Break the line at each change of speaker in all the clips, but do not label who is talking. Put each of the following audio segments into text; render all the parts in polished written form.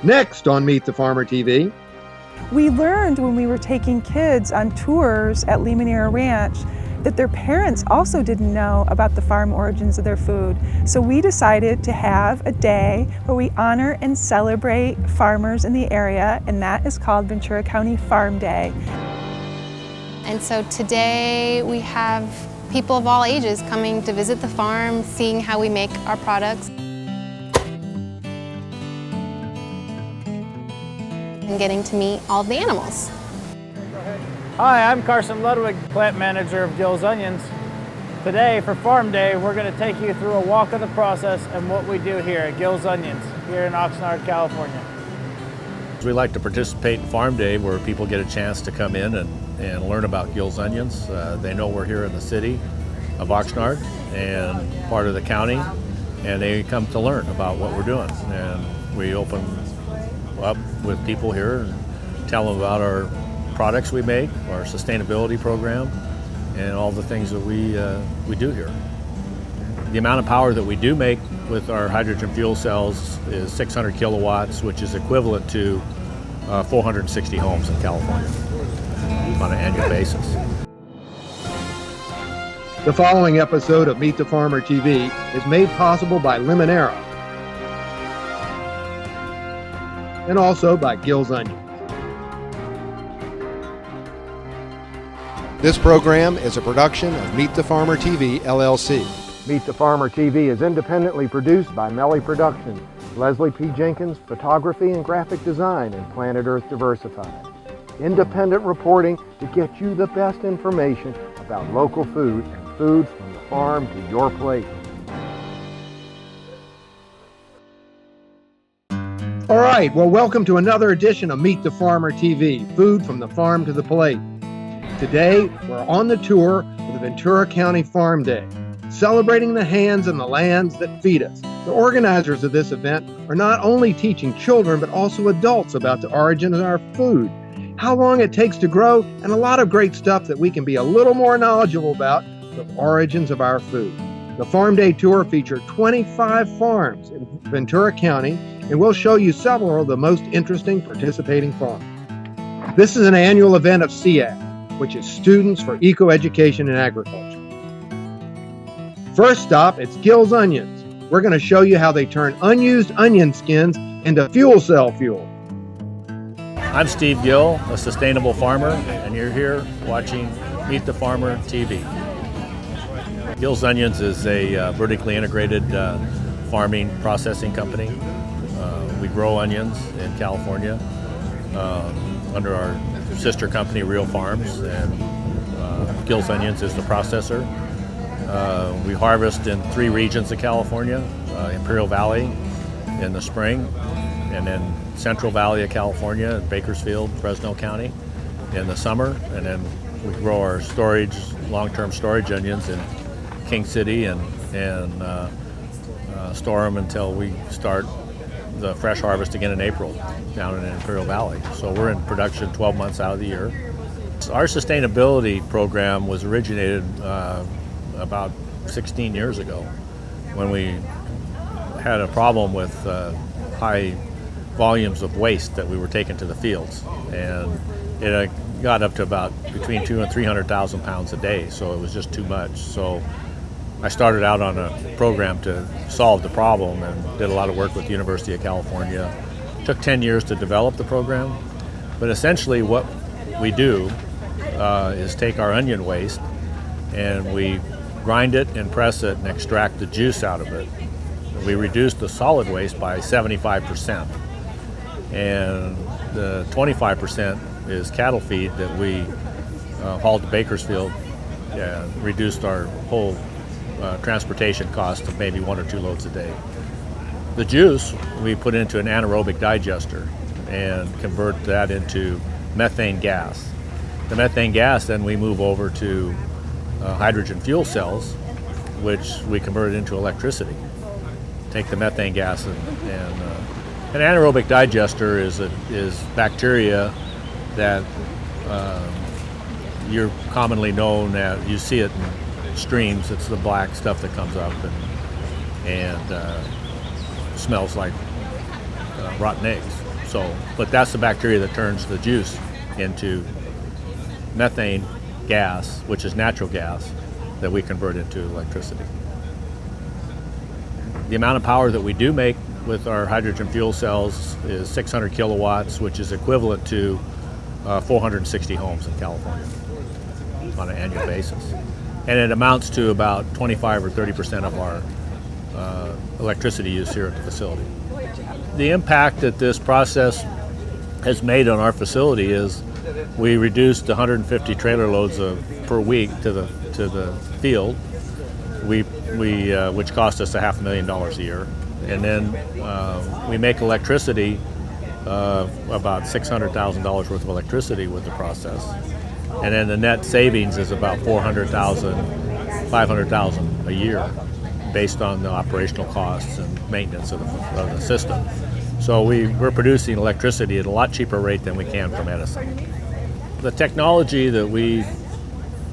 Next on Meet the Farmer TV.
We learned when we were taking kids on tours at Limoneira Ranch that their parents also didn't know about the farm origins of their food. So we decided to have a day where we honor and celebrate farmers in the area, and that is called Ventura County Farm Day.
And so today we have people of all ages coming to visit the farm, seeing how we make our products, and getting to meet all of the animals.
Hi, I'm Carson Ludwig, plant manager of Gill's Onions. Today for Farm Day, we're going to take you through a walk of the process and what we do here at Gill's Onions here in Oxnard, California.
We like to participate in Farm Day where people get a chance to come in and learn about Gill's Onions. They know we're here in the city of Oxnard and part of the county, and they come to learn about what we're doing. And we open up with people here and tell them about our products we make, our sustainability program, and all the things that we do here. The amount of power that we do make with our hydrogen fuel cells is 600 kilowatts, which is equivalent to 460 homes in California on an annual basis.
The following episode of Meet the Farmer TV is made possible by Limoneira and also by Gill's Onions. This program is a production of Meet the Farmer TV, LLC. Meet the Farmer TV is independently produced by Melly Productions, Leslie P. Jenkins, Photography and Graphic Design, and Planet Earth Diversified. Independent reporting to get you the best information about local food and food from the farm to your plate. All right, well, welcome to another edition of Meet the Farmer TV, food from the farm to the plate. Today, we're on the tour of the Ventura County Farm Day, celebrating the hands and the lands that feed us. The organizers of this event are not only teaching children, but also adults about the origin of our food, how long it takes to grow, and a lot of great stuff that we can be a little more knowledgeable about the origins of our food. The Farm Day Tour features 25 farms in Ventura County, and we'll show you several of the most interesting participating farms. This is an annual event of SEAG, which is Students for Eco-Education and Agriculture. First stop, it's Gill's Onions. We're going to show you how they turn unused onion skins into fuel cell fuel.
I'm Steve Gill, a sustainable farmer, and you're here watching Meet the Farmer TV. Gill's Onions is a vertically integrated farming processing company. We grow onions in California under our sister company, Real Farms, and Gill's Onions is the processor. We harvest in 3 regions of California, Imperial Valley in the spring, and then Central Valley of California, Bakersfield, Fresno County in the summer, and then we grow our long-term storage onions in King City and store them until we start the fresh harvest again in April down in Imperial Valley. So we're in production 12 months out of the year. Our sustainability program was originated about 16 years ago when we had a problem with high volumes of waste that we were taking to the fields, and it got up to about between 200,000 and 300,000 pounds a day, so it was just too much. So I started out on a program to solve the problem and did a lot of work with the University of California. It took 10 years to develop the program, but essentially what we do is take our onion waste and we grind it and press it and extract the juice out of it. We reduce the solid waste by 75%, and the 25% is cattle feed that we hauled to Bakersfield and reduced our whole transportation cost of maybe 1 or 2 loads a day. The juice we put into an anaerobic digester and convert that into methane gas. The methane gas then we move over to hydrogen fuel cells, which we convert into electricity. Take the methane gas and an anaerobic digester is bacteria that you're commonly known as, you see it in streams. It's the black stuff that comes up and smells like rotten eggs. But that's the bacteria that turns the juice into methane gas, which is natural gas, that we convert into electricity. The amount of power that we do make with our hydrogen fuel cells is 600 kilowatts, which is equivalent to 460 homes in California on an annual basis. And it amounts to about 25 or 30% of our electricity use here at the facility. The impact that this process has made on our facility is we reduced 150 trailer loads per week to the field, which cost us $500,000 a year. And then we make electricity, about $600,000 worth of electricity with the process. And then the net savings is about $500,000 a year based on the operational costs and maintenance of the system. So we're producing electricity at a lot cheaper rate than we can from Edison. The technology that we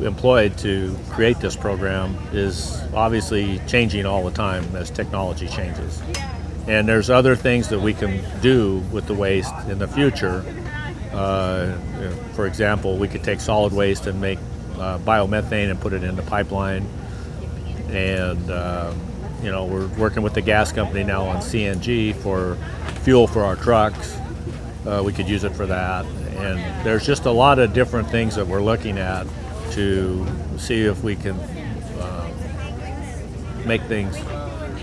employed to create this program is obviously changing all the time as technology changes. And there's other things that we can do with the waste in the future. For example, we could take solid waste and make biomethane and put it in the pipeline. And we're working with the gas company now on CNG for fuel for our trucks. We could use it for that. And there's just a lot of different things that we're looking at to see if we can make things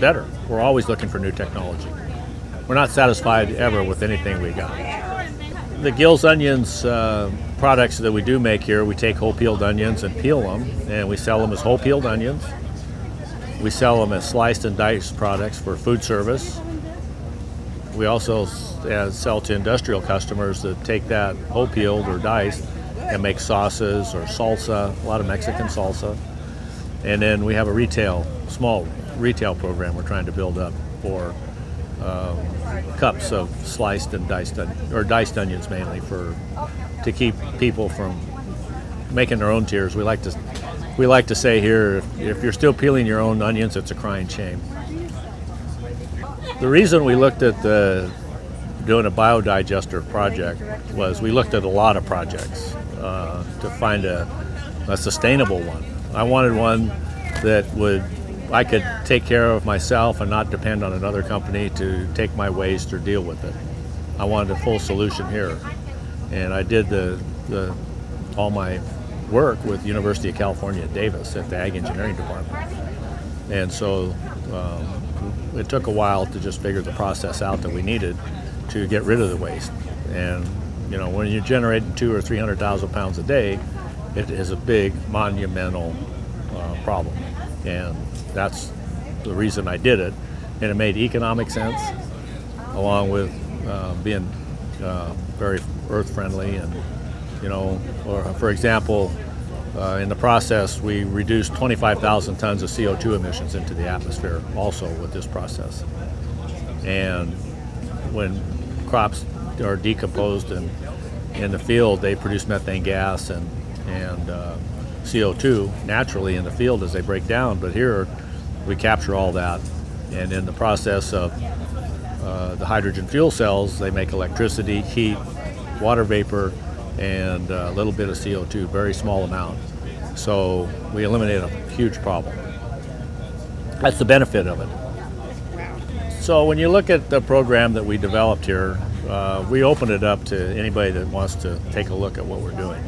better. We're always looking for new technology. We're not satisfied ever with anything we got. The Gills Onions products that we do make here, we take whole peeled onions and peel them, and we sell them as whole peeled onions. We sell them as sliced and diced products for food service. We also sell to industrial customers that take that whole peeled or diced and make sauces or salsa, a lot of Mexican salsa. And then we have a small retail program we're trying to build up for cups of sliced and diced onions mainly to keep people from making their own tears. We like to say here, if you're still peeling your own onions, it's a crying shame. The reason we looked at doing a biodigester project was we looked at a lot of projects to find a sustainable one. I wanted one that I could take care of myself and not depend on another company to take my waste or deal with it. I wanted a full solution here. And I did all my work with University of California at Davis at the Ag Engineering Department. And so it took a while to just figure the process out that we needed to get rid of the waste. And when you're generating 200,000 or 300,000 pounds a day, it is a big, monumental problem. And that's the reason I did it. And it made economic sense, along with being very earth-friendly. And, for example, in the process, we reduced 25,000 tons of CO2 emissions into the atmosphere also with this process. And when crops are decomposed in the field, they produce methane gas and CO2 naturally in the field as they break down. But here, we capture all that. And in the process of the hydrogen fuel cells, they make electricity, heat, water vapor, and a little bit of CO2, very small amount. So we eliminate a huge problem. That's the benefit of it. So when you look at the program that we developed here, we open it up to anybody that wants to take a look at what we're doing.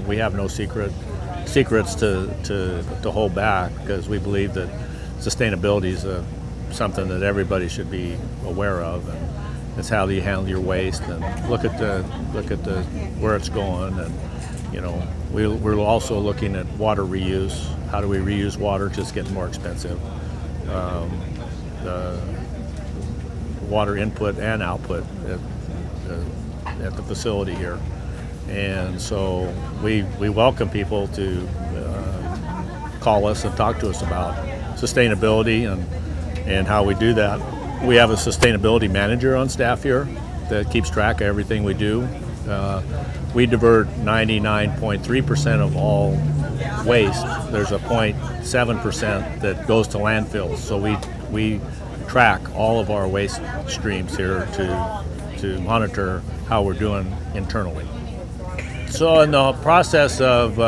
We have no secrets to hold back, because we believe that sustainability is something that everybody should be aware of, and it's how you handle your waste and look at where it's going. And we're also looking at water reuse. How do we reuse water? It's just getting more expensive. The water input and output at the facility here. And so we welcome people to call us and talk to us about sustainability and how we do that. We have a sustainability manager on staff here that keeps track of everything we do. We divert 99.3% of all waste. There's a 0.7% that goes to landfills. So we track all of our waste streams here to to monitor how we're doing internally. So in the process of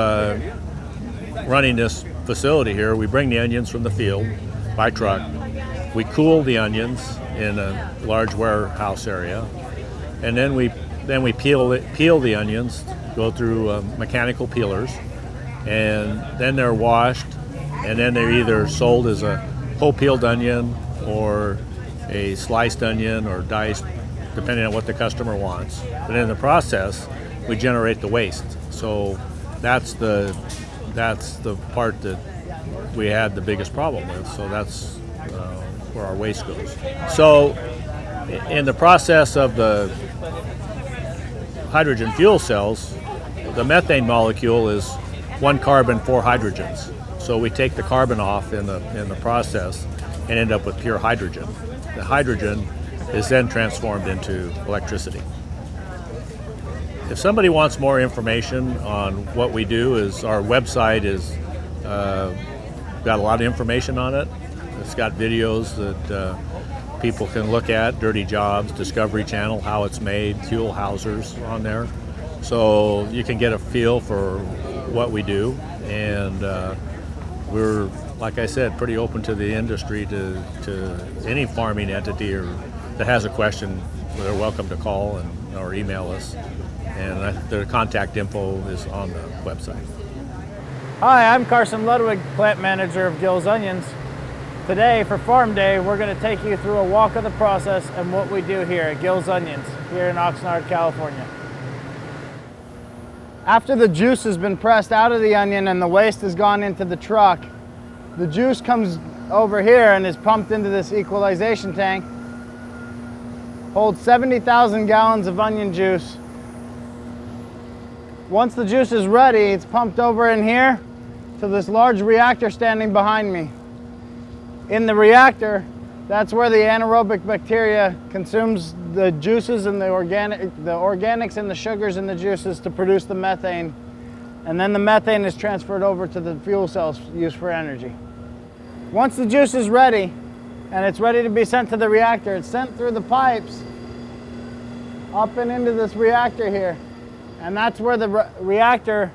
running this facility here, we bring the onions from the field by truck. We cool the onions in a large warehouse area, and then we peel the onions, go through mechanical peelers, and then they're washed, and then they're either sold as a whole peeled onion or a sliced onion or diced, depending on what the customer wants. But in the process, we generate the waste. So that's the part that we had the biggest problem with. So that's where our waste goes. So in the process of the hydrogen fuel cells, the methane molecule is 1 carbon, 4 hydrogens. So we take the carbon off in the process and end up with pure hydrogen. The hydrogen is then transformed into electricity. If somebody wants more information on what we do, is our website is got a lot of information on it. It's got videos that people can look at, Dirty Jobs, Discovery Channel, how it's made, fuel housers on there. So you can get a feel for what we do, and we're, like I said, pretty open to the industry, to any farming entity or that has a question. They're welcome to call or email us, and the contact info is on the website.
Hi, I'm Carson Ludwig, plant manager of Gill's Onions. Today for Farm Day, we're going to take you through a walk of the process and what we do here at Gill's Onions here in Oxnard, California. After the juice has been pressed out of the onion and the waste has gone into the truck, the juice comes over here and is pumped into this equalization tank. Holds 70,000 gallons of onion juice. Once the juice is ready, it's pumped over in here to this large reactor standing behind me. In the reactor, that's where the anaerobic bacteria consumes the juices and the organics and the sugars in the juices to produce the methane. And then the methane is transferred over to the fuel cells used for energy. Once the juice is ready, and it's ready to be sent to the reactor, it's sent through the pipes up and into this reactor here. And that's where the reactor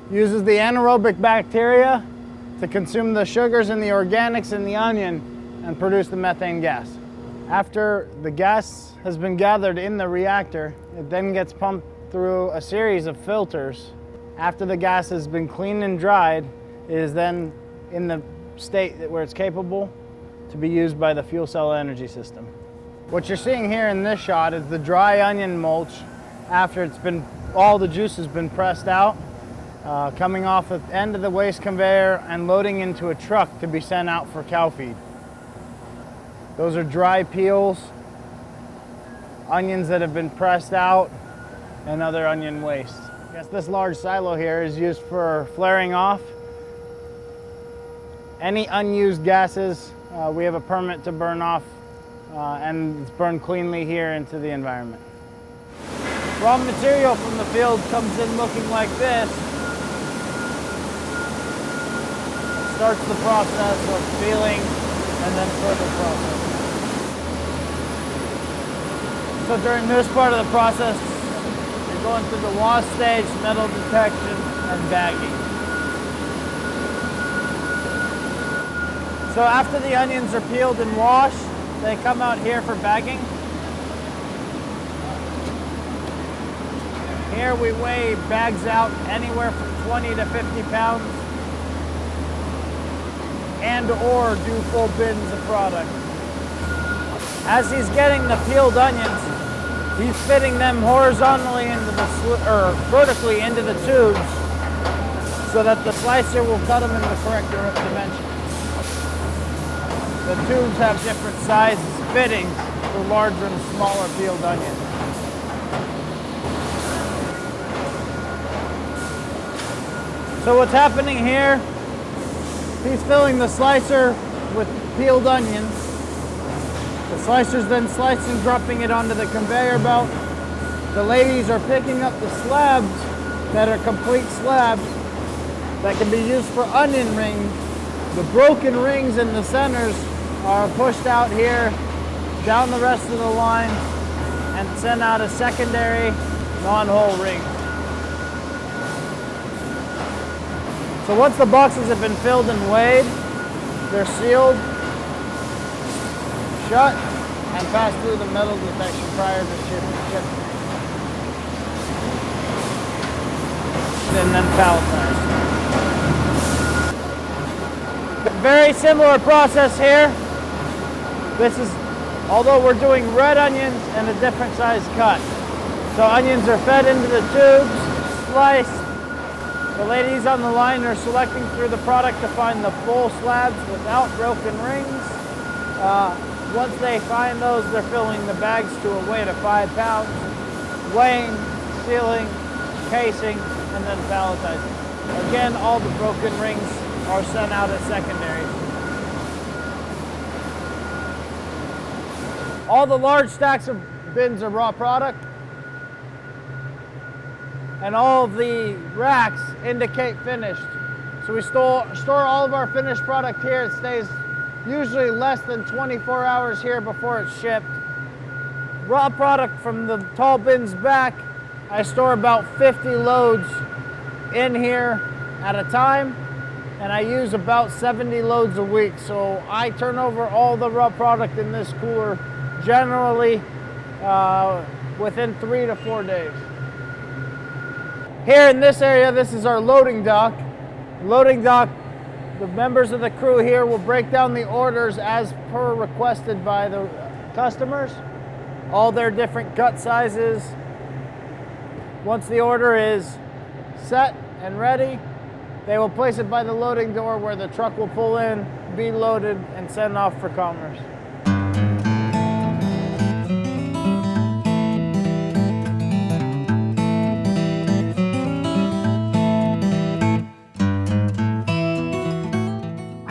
uses the anaerobic bacteria to consume the sugars and the organics in the onion and produce the methane gas. After the gas has been gathered in the reactor, it then gets pumped through a series of filters. After the gas has been cleaned and dried, it is then in the state where it's capable to be used by the fuel cell energy system. What you're seeing here in this shot is the dry onion mulch after all the juice has been pressed out, coming off the end of the waste conveyor and loading into a truck to be sent out for cow feed. Those are dry peels, onions that have been pressed out, and other onion waste. This large silo here is used for flaring off any unused gases. We have a permit to burn off, and it's burned cleanly here into the environment. Raw material from the field comes in looking like this. Starts the process of peeling and then further processing. So during this part of the process, you're going through the wash stage, metal detection, and bagging. So after the onions are peeled and washed, they come out here for bagging. Here we weigh bags out anywhere from 20 to 50 pounds and or do full bins of product. As he's getting the peeled onions, he's fitting them horizontally into or vertically into the tubes so that the slicer will cut them in the correct dimension. The tubes have different sizes, fittings for larger and smaller peeled onions. So what's happening here, he's filling the slicer with peeled onions. The slicer's then slicing, dropping it onto the conveyor belt. The ladies are picking up the slabs that are complete slabs that can be used for onion rings. The broken rings in the centers are pushed out here, down the rest of the line, and send out a secondary non-whole ring. So once the boxes have been filled and weighed, they're sealed, shut, and pass through the metal detection prior to shipping. And then palletized. Very similar process here. This is, although we're doing red onions and a different size cut. So onions are fed into the tubes, sliced. The ladies on the line are selecting through the product to find the full slabs without broken rings. Once they find those, they're filling the bags to a weight of 5 pounds, weighing, sealing, casing, and then palletizing. Again, all the broken rings are sent out as secondaries. All the large stacks of bins are raw product, and all of the racks indicate finished. So we store all of our finished product here. It stays usually less than 24 hours here before it's shipped. Raw product from the tall bins back, I store about 50 loads in here at a time, and I use about 70 loads a week. So I turn over all the raw product in this cooler generally within 3 to 4 days. Here in this area, this is our loading dock. Loading dock, the members of the crew here will break down the orders as per requested by the customers, all their different cut sizes. Once the order is set and ready, they will place it by the loading door where the truck will pull in, be loaded, and sent off for commerce.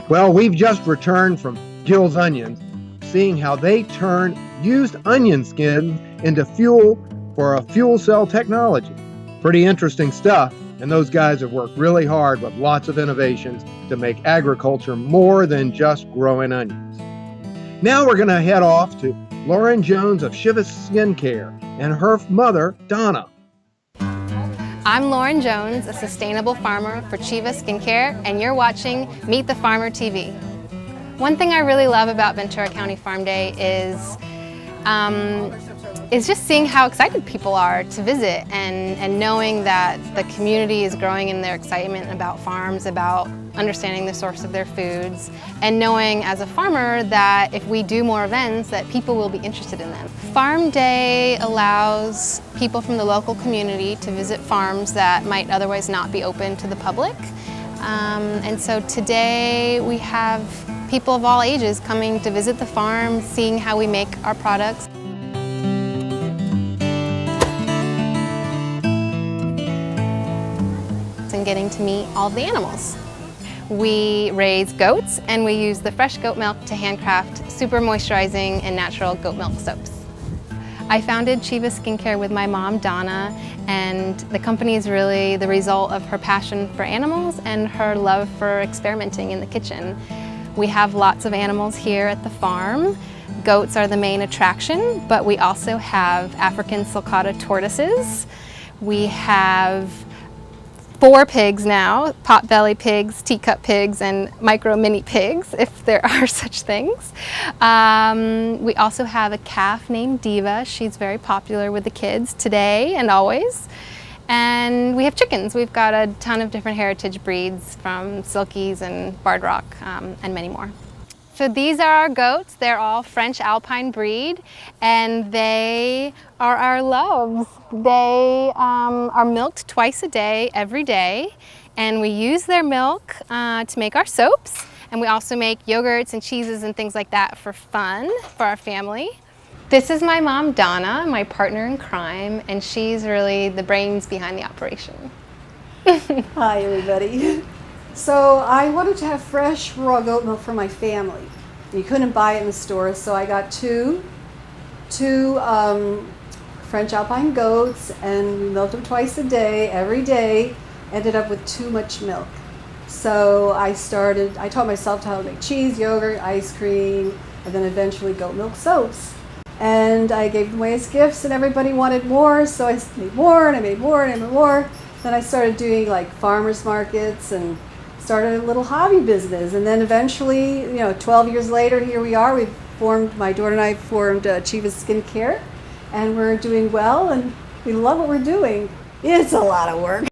Well, we've just returned from Gill's Onions, seeing how they turn used onion skins into fuel for a fuel cell technology. Pretty interesting stuff, and those guys have worked really hard with lots of innovations to make agriculture more than just growing onions. Now we're going to head off to Lauren Jones of Chivas Skincare and her mother, Donna.
I'm Lauren Jones, a sustainable farmer for Chivas Skincare, and you're watching Meet the Farmer TV. One thing I really love about Ventura County Farm Day is just seeing how excited people are to visit and knowing that the community is growing in their excitement about farms, about understanding the source of their foods, and knowing as a farmer that if we do more events that people will be interested in them. Farm Day allows people from the local community to visit farms that might otherwise not be open to the public. And so today we have people of all ages coming to visit the farm, seeing how we make our products. And getting to meet all of the animals. We raise goats and we use the fresh goat milk to handcraft super moisturizing and natural goat milk soaps. I founded Chivas Skincare with my mom, Donna, and the company is really the result of her passion for animals and her love for experimenting in the kitchen. We have lots of animals here at the farm. Goats are the main attraction, but we also have African sulcata tortoises. We have 4 pigs now, potbelly pigs, teacup pigs, and micro mini pigs, if there are such things. We also have a calf named Diva. She's very popular with the kids today and always. And we have chickens. We've got a ton of different heritage breeds from Silkies and Barred Rock and many more. So these are our goats. They're all French Alpine breed, and they are our loves. They are milked twice a day, every day, and we use their milk to make our soaps, and we also make yogurts and cheeses and things like that for fun for our family. This is my mom, Donna, my partner in crime, and she's really the brains behind the operation.
Hi, everybody. So I wanted to have fresh raw goat milk for my family. You couldn't buy it in the store, so I got two French Alpine goats, and we milked them twice a day, every day. Ended up with too much milk. So I taught myself how to make cheese, yogurt, ice cream, and then eventually goat milk soaps. and I gave them away as gifts, and everybody wanted more, so I made more, and I made more, and I made more. Then I started doing like farmers markets and started a little hobby business, and then eventually, 12 years later, here we are. My daughter and I formed Chiva Skincare, and we're doing well, and we love what we're doing. It's a lot of work.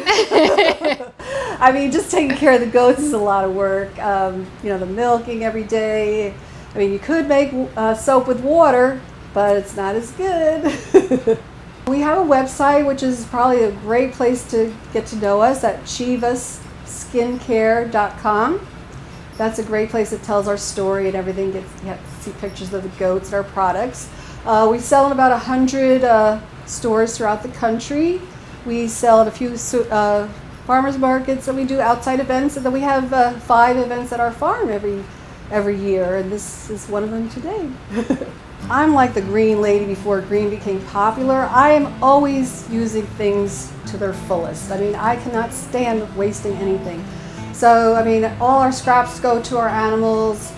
I mean, just taking care of the goats is a lot of work. The milking every day. I mean, you could make soap with water, but it's not as good. We have a website, which is probably a great place to get to know us, at chivaskincare.com. That's a great place that tells our story and everything. You have to see pictures of the goats and our products. We sell in about 100 stores throughout the country. We sell at a few farmers markets, and we do outside events, and then we have 5 events at our farm every year, and this is one of them today. I'm like the green lady before green became popular. I am always using things to their fullest. I mean, I cannot stand wasting anything. So, I mean, all our scraps go to our animals.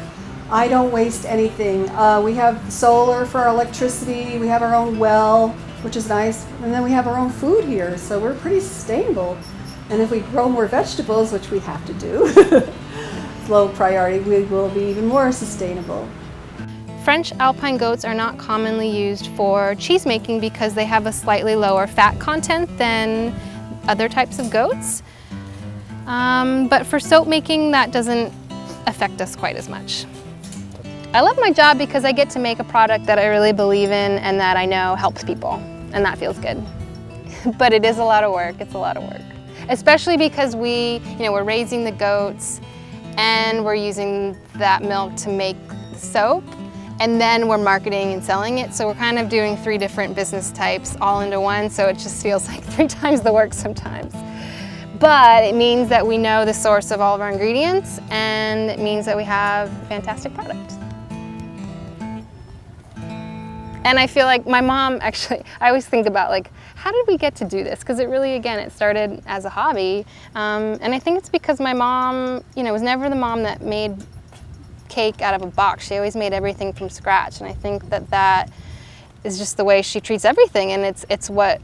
I don't waste anything. We have solar for our electricity. We have our own well, which is nice. And then we have our own food here, so we're pretty sustainable. And if we grow more vegetables, which we have to do, low priority, we will be even more sustainable.
French Alpine goats are not commonly used for cheese making because they have a slightly lower fat content than other types of goats. But for soap making, that doesn't affect us quite as much. I love my job because I get to make a product that I really believe in and that I know helps people, and that feels good. But it is a lot of work. It's a lot of work, especially because we're raising the goats and we're using that milk to make soap, and then we're marketing and selling it. So we're kind of doing 3 different business types all into one, so it just feels like 3 times the work sometimes. But it means that we know the source of all of our ingredients, and it means that we have a fantastic product. And I feel like my mom, actually, I always think about like, how did we get to do this? Because it really, again, it started as a hobby. And I think it's because my mom, was never the mom that made cake out of a box. She always made everything from scratch. And I think that is just the way she treats everything. And it's what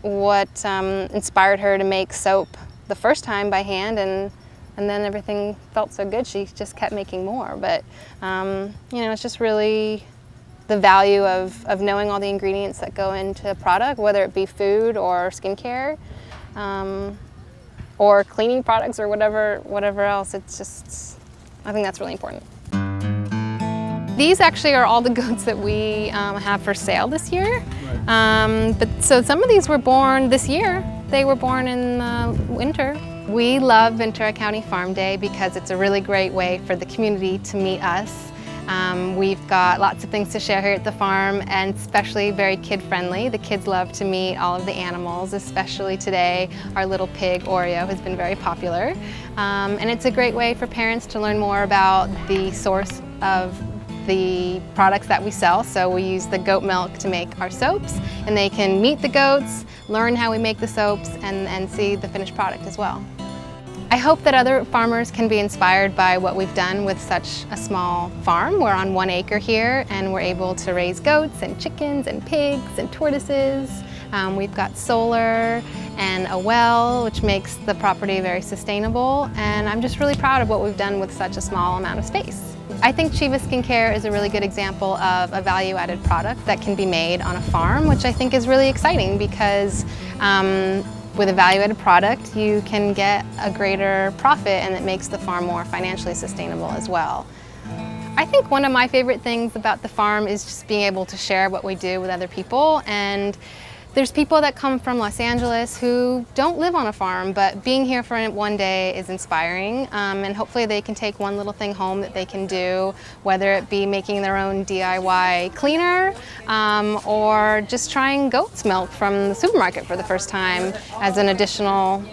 inspired her to make soap the first time by hand, and then everything felt so good, she just kept making more. But it's just really the value of knowing all the ingredients that go into a product, whether it be food or skincare, or cleaning products or whatever else. It's just, I think that's really important. These actually are all the goats that we have for sale this year. So some of these were born this year. They were born in the winter. We love Ventura County Farm Day because it's a really great way for the community to meet us. We've got lots of things to share here at the farm, and especially very kid-friendly. The kids love to meet all of the animals, especially today. Our little pig, Oreo, has been very popular. And it's a great way for parents to learn more about the source of the products that we sell. So we use the goat milk to make our soaps, and they can meet the goats, learn how we make the soaps, and see the finished product as well. I hope that other farmers can be inspired by what we've done with such a small farm. We're on 1 acre here, and we're able to raise goats and chickens and pigs and tortoises. We've got solar and a well, which makes the property very sustainable, and I'm just really proud of what we've done with such a small amount of space. I think Chiva Skincare is a really good example of a value-added product that can be made on a farm, which I think is really exciting because with a value-added product, you can get a greater profit, and it makes the farm more financially sustainable as well. I think one of my favorite things about the farm is just being able to share what we do with other people. And there's people that come from Los Angeles who don't live on a farm, but being here for 1 day is inspiring, and hopefully they can take one little thing home that they can do, whether it be making their own DIY cleaner, or just trying goat's milk from the supermarket for the first time as an additional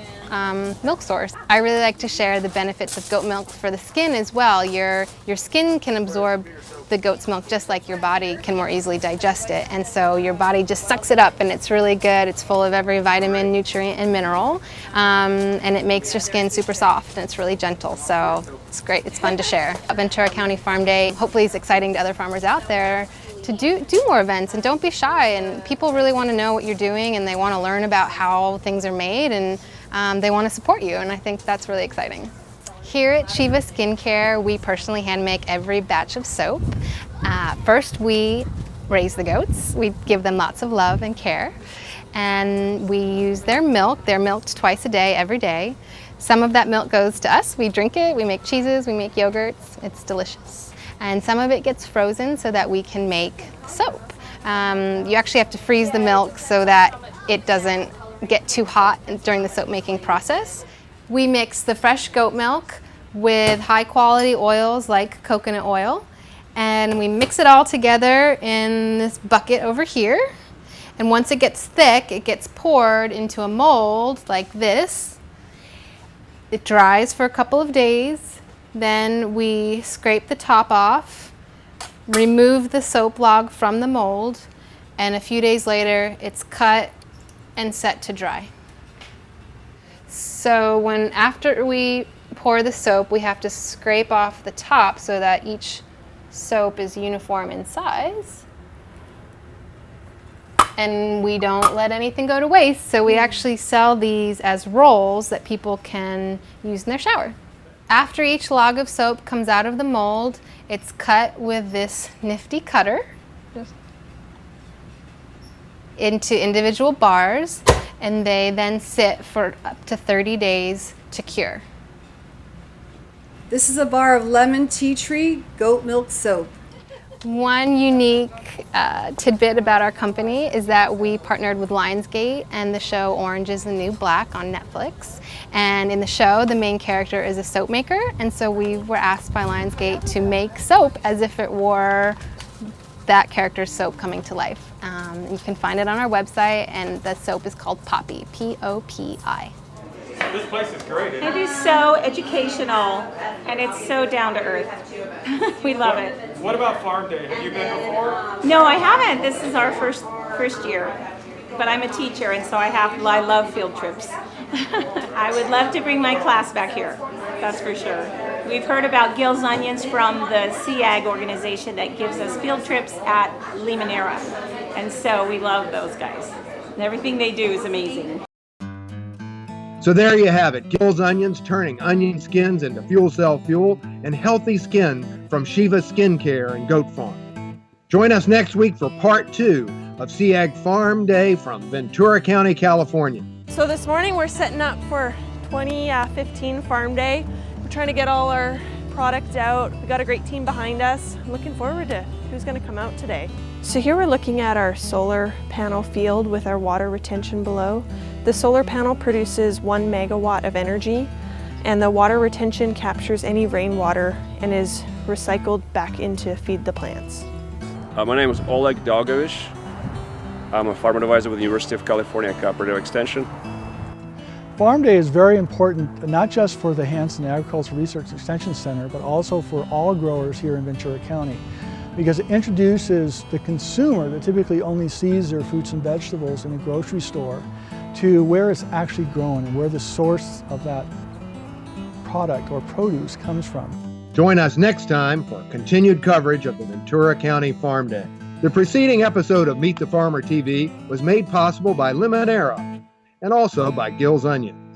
milk source. I really like to share the benefits of goat milk for the skin as well. Your skin can absorb the goat's milk just like your body can more easily digest it, and so your body just sucks it up, and it's really good. It's full of every vitamin, nutrient, and mineral, and it makes your skin super soft, and it's really gentle, so it's great. It's fun to share. Ventura County Farm Day hopefully is exciting to other farmers out there to do more events, and don't be shy. And people really want to know what you're doing, and they want to learn about how things are made, and they want to support you, and I think that's really exciting. Here at Shiva Skincare, we personally hand make every batch of soap. First, we raise the goats. We give them lots of love and care, and we use their milk. They're milked twice a day, every day. Some of that milk goes to us. We drink it, we make cheeses, we make yogurts. It's delicious. And some of it gets frozen so that we can make soap. You actually have to freeze the milk so that it doesn't get too hot during the soap making process. We mix the fresh goat milk with high quality oils like coconut oil, and we mix it all together in this bucket over here. And once it gets thick, it gets poured into a mold like this. It dries for a couple of days. Then we scrape the top off, remove the soap log from the mold, and a few days later, it's cut and set to dry. So after we pour the soap, we have to scrape off the top so that each soap is uniform in size. And we don't let anything go to waste, so we actually sell these as rolls that people can use in their shower. After each log of soap comes out of the mold, it's cut with this nifty cutter into individual bars, and they then sit for up to 30 days to cure.
This is a bar of lemon tea tree goat milk soap.
One unique tidbit about our company is that we partnered with Lionsgate and the show Orange is the New Black on Netflix. And in the show, the main character is a soap maker, and so we were asked by Lionsgate to make soap as if it were that character's soap coming to life. You can find it on our website, and the soap is called Poppy, P-O-P-I.
This place is great.
It is so educational, and it's so down to earth. We love it.
What about Farm Day? Have you been before?
No, I haven't. This is our first year, but I'm a teacher, and so I love field trips. I would love to bring my class back here. That's for sure. We've heard about Gill's Onions from the SEAG organization that gives us field trips at Limoneira, and so we love those guys. And everything they do is amazing.
So there you have it, Gill's Onions, turning onion skins into fuel cell fuel and healthy skin from Shiva Skincare and Goat Farm. Join us next week for part 2 of SEAG Farm Day from Ventura County, California.
So this morning we're setting up for 2015 Farm Day. We're trying to get all our product out. We got a great team behind us. I'm looking forward to who's going to come out today. So here we're looking at our solar panel field with our water retention below. The solar panel produces 1 megawatt of energy, and the water retention captures any rainwater and is recycled back in to feed the plants.
My name is Oleg Dalgovich. I'm a farm advisor with the University of California Cooperative Extension.
Farm Day is very important, not just for the Hanson Agricultural Research Extension Center, but also for all growers here in Ventura County, because it introduces the consumer that typically only sees their fruits and vegetables in a grocery store to where it's actually grown and where the source of that product or produce comes from.
Join us next time for continued coverage of the Ventura County Farm Day. The preceding episode of Meet the Farmer TV was made possible by Limoneira and also by Gill's Onions.